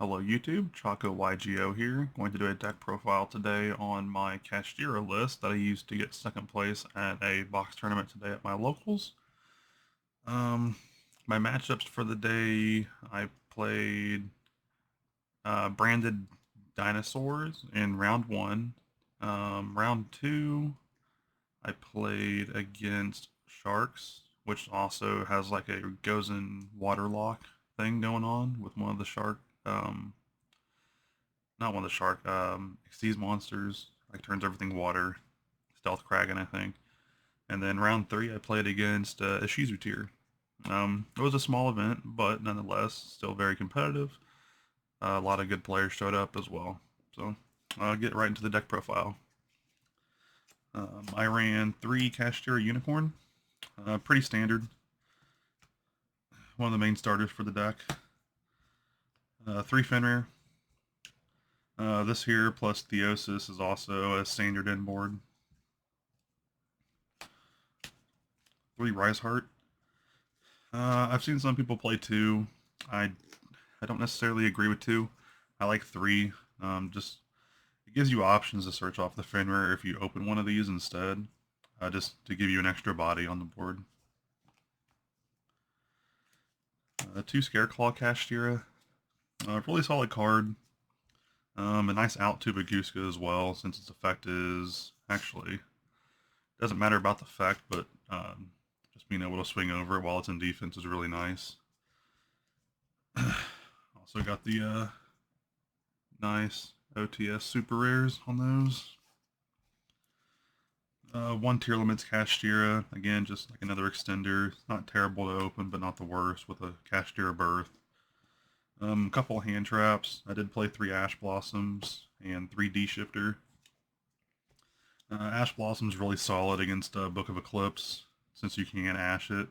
Hello YouTube, Choco YGO here. Going to do a deck profile today on my Kashtira list that I used to get second place at a box tournament today at my locals. Um, my matchups for the day, I played branded dinosaurs in round one. Round two, I played against sharks, which also has like a goes in waterlock thing going on with one of the shark not one of the shark, Xyz monsters, like turns everything water, stealth kraken, I think. And then round three, I played against Ishizu Tear. It was a small event, but nonetheless, still very competitive. A lot of good players showed up as well. So I'll get right into the deck profile. I ran three Kashtira Unicorn, pretty standard. One of the main starters for the deck. Three Fenrir. This here plus Theosis is also a standard inboard. Three Rise Heart. I've seen some people play two. I I don't necessarily agree with two. I like three. Just it gives you options to search off the Fenrir if you open one of these instead, just to give you an extra body on the board. Two Scareclaw Kashtira. Really solid card. A nice out to Baguska as well, since its effect is actually doesn't matter about the effect, but just being able to swing over it while it's in defense is really nice. Also got the nice OTS super rares on those. One Tearlaments Kashtira, again, just like another extender. It's not terrible to open, but not the worst with a Kashtira Birth. A couple hand traps. I did play three Ash Blossoms and three D Shifter. Ash Blossom's really solid against Book of Eclipse, since you can Ash it.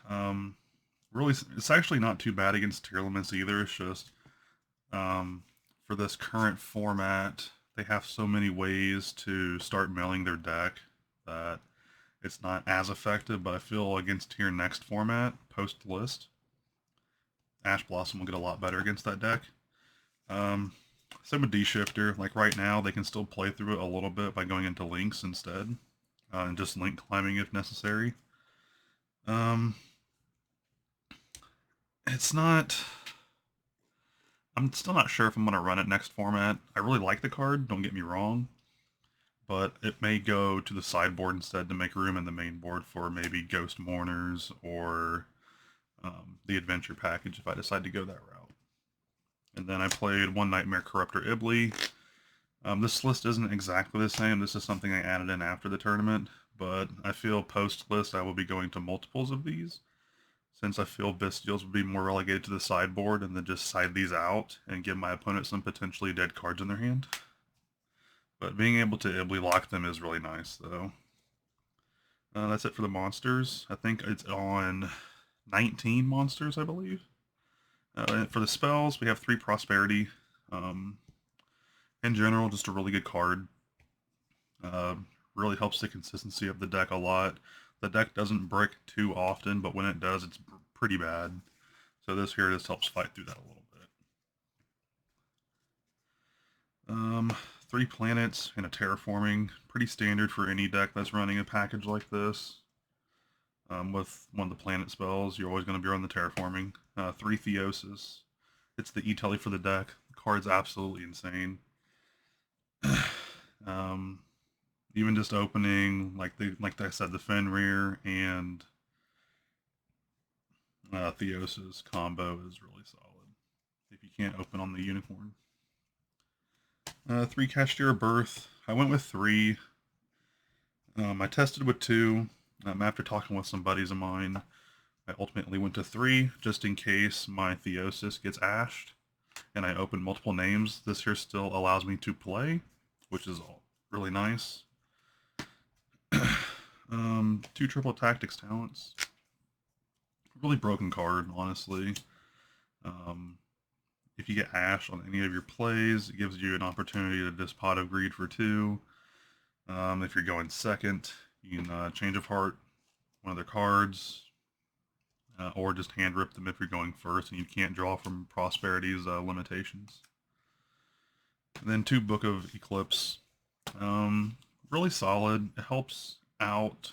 Um, really, it's actually not too bad against Tearlaments either. It's just for this current format, they have so many ways to start milling their deck that it's not as effective. But I feel against Tier Next format, post list, Ash Blossom will get a lot better against that deck. Um, Same with D Shifter. Like right now, they can still play through it a little bit by going into links instead, and just link climbing if necessary. Um, it's not. I'm still not sure if I'm going to run it next format. I really like the card, don't get me wrong, but it may go to the sideboard instead to make room in the main board for maybe Ghost Mourners or the Adventure package if I decide to go that route. And then I played one Nightmare Corruptor Ibly. This list isn't exactly the same. This is something I added in after the tournament, but I feel post list I will be going to multiples of these, since I feel Bestials would be more relegated to the sideboard and then just side these out and give my opponent some potentially dead cards in their hand. But being able to Ibly lock them is really nice, though. That's it for the monsters. I think it's on 19 monsters, I believe. For the spells, we have 3 Prosperity. In general, just a really good card. Uh, really helps the consistency of the deck a lot. The deck doesn't brick too often, but when it does, it's pretty bad. So this here just helps fight through that a little bit. 3 planets and a terraforming, pretty standard for any deck that's running a package like this. With one of the planet spells, you're always going to be on the terraforming. 3 Theosis. It's the E-Telly for the deck. The card's absolutely insane. um, Even just opening, like I said, the Fenrir and Theosis combo is really solid. If you can't open on the Unicorn. 3 Kashtira Birth. I went with 3. I tested with 2. After talking with some buddies of mine, I ultimately went to 3, just in case my Theosis gets ashed and I open multiple names. This here still allows me to play, which is really nice. 2 Triple Tactics Talents. Really broken card, honestly. If you get Ash on any of your plays, it gives you an opportunity to just Pot of Greed for 2. If you're going second, you can Change of Heart, one of their cards. or just hand rip them if you're going first and you can't draw from Prosperity's limitations. And then 2 Book of Eclipse. Really solid. It helps out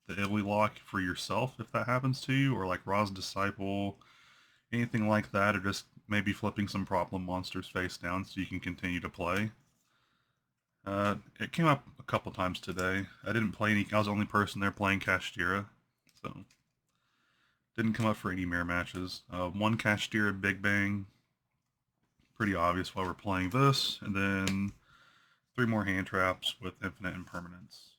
the Italy lock for yourself if that happens to you, or like Ra's Disciple, anything like that, or just maybe flipping some problem monsters face down so you can continue to play. It came up a couple times today. I didn't play any. I was the only person there playing Kashtira, so didn't come up for any mirror matches. 1 Kashtira Big Bang, pretty obvious why we're playing this, and then 3 more hand traps with infinite impermanence.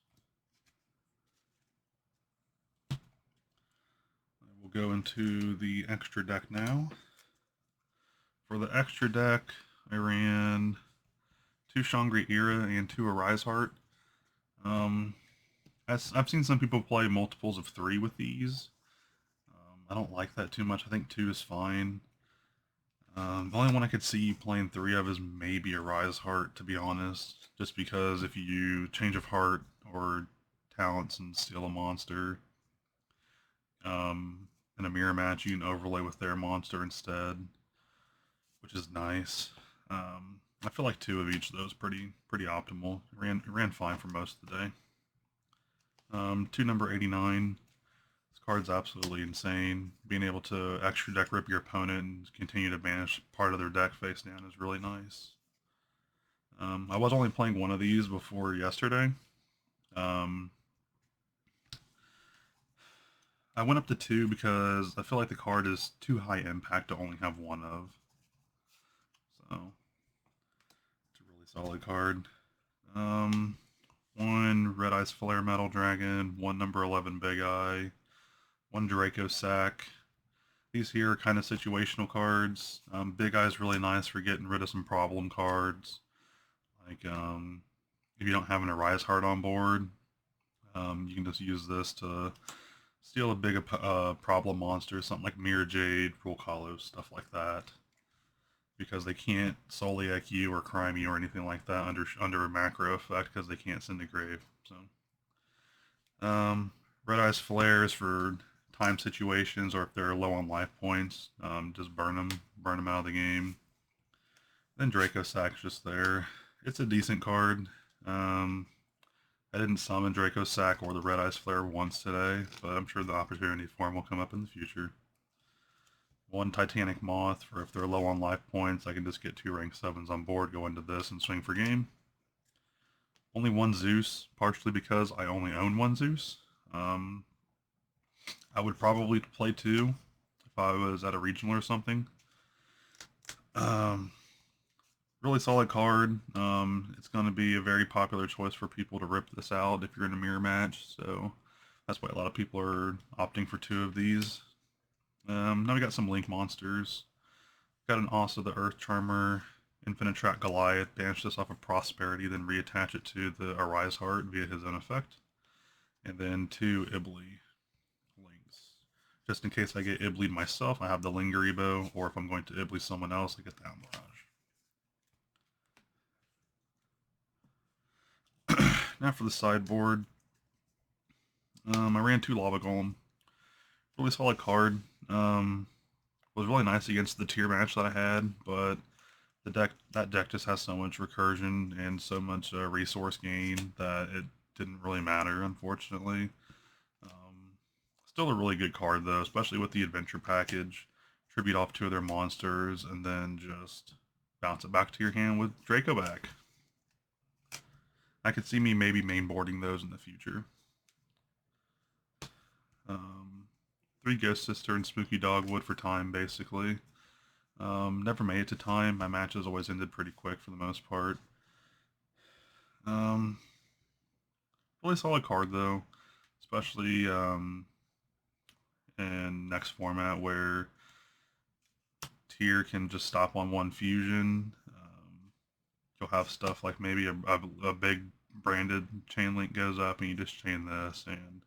We'll go into the extra deck now. For the extra deck, I ran 2 Shangri-Ira and 2 Arise Heart. I've seen some people play multiples of 3 with these. I don't like that too much. I think 2 is fine. The only one I could see you playing 3 of is maybe Arise Heart, to be honest. Just because if you change of heart or talents and steal a monster in a mirror match, you can overlay with their monster instead, which is nice. I feel like 2 of each of those pretty optimal. It ran fine for most of the day. 2 number 89. This card's absolutely insane. Being able to extra deck rip your opponent and continue to banish part of their deck face down is really nice. I was only playing 1 of these before yesterday. I went up to 2 because I feel like the card is too high impact to only have 1 of. So, it's a really solid card. 1 Red Eyes Flare Metal Dragon, 1 number 11 Big Eye, 1 Draco Sack. These here are kind of situational cards. Big Eye's really nice for getting rid of some problem cards. Like, if you don't have an Arise Heart on board, you can just use this to steal a big problem monster, something like Mirror Jade, Rule Kalos, stuff like that. Because they can't Soliac you or crime you or anything like that under a macro effect because they can't send to grave. So, Red Eyes Flares for time situations or if they're low on life points, just burn them out of the game. Then Draco Sack's just there. It's a decent card. I didn't summon Draco Sack or the Red Eyes Flare once today, but I'm sure the opportunity for him will come up in the future. 1 Titanic Moth for if they're low on life points, I can just get 2 rank 7s on board, go into this, and swing for game. Only 1 Zeus, partially because I only own 1 Zeus. I would probably play 2 if I was at a regional or something. Really solid card. It's going to be a very popular choice for people to rip this out if you're in a mirror match, so that's why a lot of people are opting for 2 of these. Now we got some Link monsters. Got an Asa the Earth Charmer, Infinite Track Goliath, banish this off of Prosperity, then reattach it to the Arise Heart via his own effect. And then 2 Ibly Links. Just in case I get Iblied myself, I have the Linger Ebo, or if I'm going to Ibly someone else, I get the Mirage. Now for the sideboard. I ran 2 Lava Golem. Really solid card. Was really nice against the tier match that I had, but that deck just has so much recursion and so much resource gain that it didn't really matter, unfortunately. Still a really good card though, especially with the adventure package. Tribute off 2 of their monsters and then just bounce it back to your hand with Draco back. I could see me maybe mainboarding those in the future. 3 Ghost Sister and Spooky Dogwood for time, basically. Never made it to time. My matches always ended pretty quick for the most part. Really solid card though, especially in next format where Tear can just stop on 1 fusion. You'll have stuff like maybe a big branded chain link goes up and you just chain this and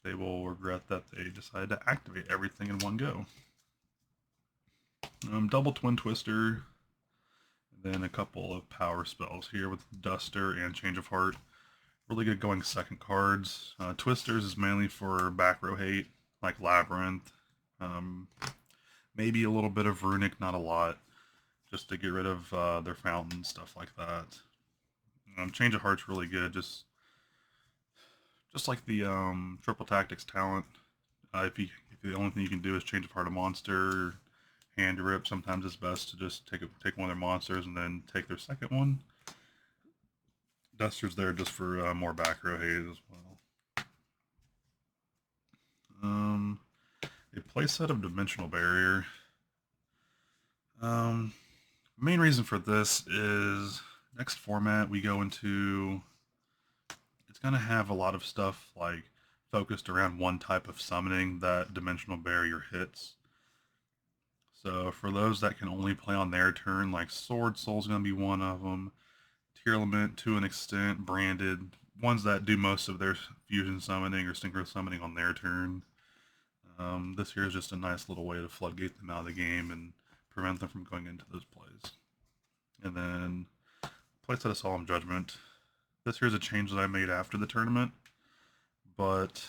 they will regret that they decided to activate everything in one go. Double Twin Twister, and then a couple of power spells here with Duster and Change of Heart. Really good going second cards. Twisters is mainly for back row hate, like Labyrinth. Maybe a little bit of Runic, not a lot, just to get rid of their fountain, stuff like that. Change of Heart's really good, just like the Triple Tactics talent. If the only thing you can do is change of heart a monster, hand rip, sometimes it's best to just take one of their monsters and then take their second one. Duster's there just for more back row hate as well. A playset of Dimensional Barrier. Main reason for this is next format we go into, it's going to have a lot of stuff like focused around one type of summoning that Dimensional Barrier hits. So for those that can only play on their turn, like Swordsoul's going to be one of them. Tearlament to an extent, Branded, ones that do most of their fusion summoning or synchro summoning on their turn. This here is just a nice little way to floodgate them out of the game and prevent them from going into those plays. And then playset of Solemn Judgment. This here is a change that I made after the tournament, but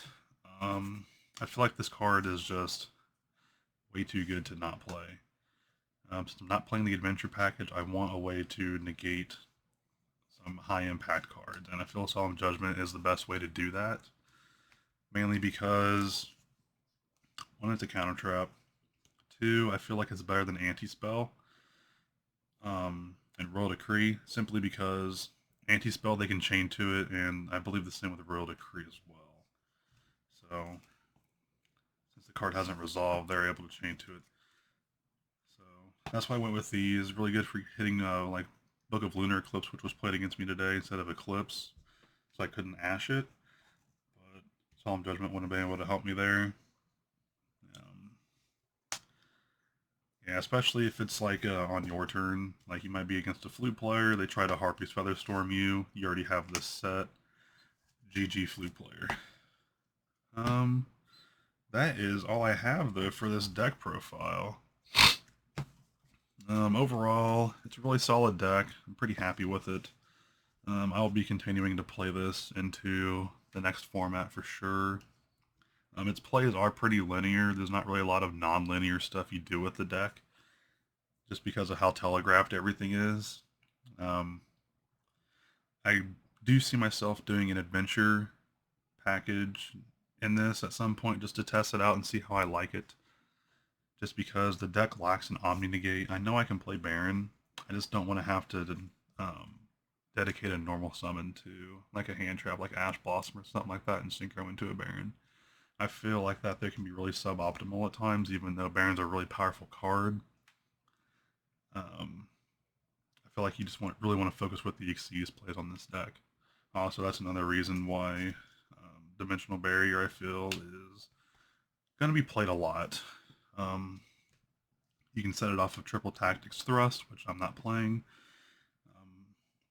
I feel like this card is just way too good to not play. Since I'm not playing the adventure package, I want a way to negate some high impact cards, and I feel Solemn Judgment is the best way to do that. Mainly because, one, it's a counter trap. Two, I feel like it's better than Anti-Spell. And Royal Decree, simply because Anti-Spell they can chain to it, and I believe the same with Royal Decree as well. So, since the card hasn't resolved, they're able to chain to it. So, that's why I went with these. Really good for hitting like Book of Lunar Eclipse, which was played against me today instead of Eclipse, so I couldn't ash it. But Solemn Judgment wouldn't have been able to help me there. Yeah, especially if it's like on your turn, like you might be against a flute player, they try to Harpy's Featherstorm you, you already have this set. GG flute player. That is all I have though for this deck profile. Overall, it's a really solid deck. I'm pretty happy with it. I'll be continuing to play this into the next format for sure. Its plays are pretty linear. There's not really a lot of non-linear stuff you do with the deck, just because of how telegraphed everything is. I do see myself doing an adventure package in this at some point just to test it out and see how I like it. Just because the deck lacks an Omni Negate. I know I can play Baron. I just don't want to have to dedicate a normal summon to like a hand trap like Ash Blossom or something like that and synchro into a Baron. I feel like that they can be really suboptimal at times, even though Baron's a really powerful card. I feel like you just really want to focus what the Xyz plays on this deck. Also, that's another reason why Dimensional Barrier, I feel, is going to be played a lot. You can set it off of Triple Tactics Thrust, which I'm not playing,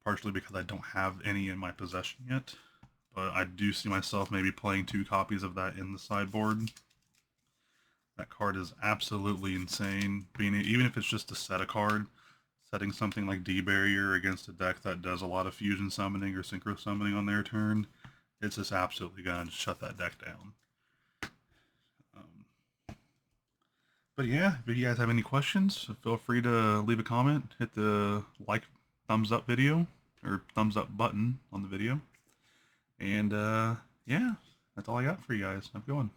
partially because I don't have any in my possession yet. But I do see myself maybe playing 2 copies of that in the sideboard. That card is absolutely insane. Even if it's just to set a card, setting something like D-Barrier against a deck that does a lot of fusion summoning or synchro summoning on their turn, it's just absolutely going to shut that deck down. But yeah, if you guys have any questions, feel free to leave a comment, hit the like, thumbs up video, or thumbs up button on the video. And yeah, that's all I got for you guys. Have a good one.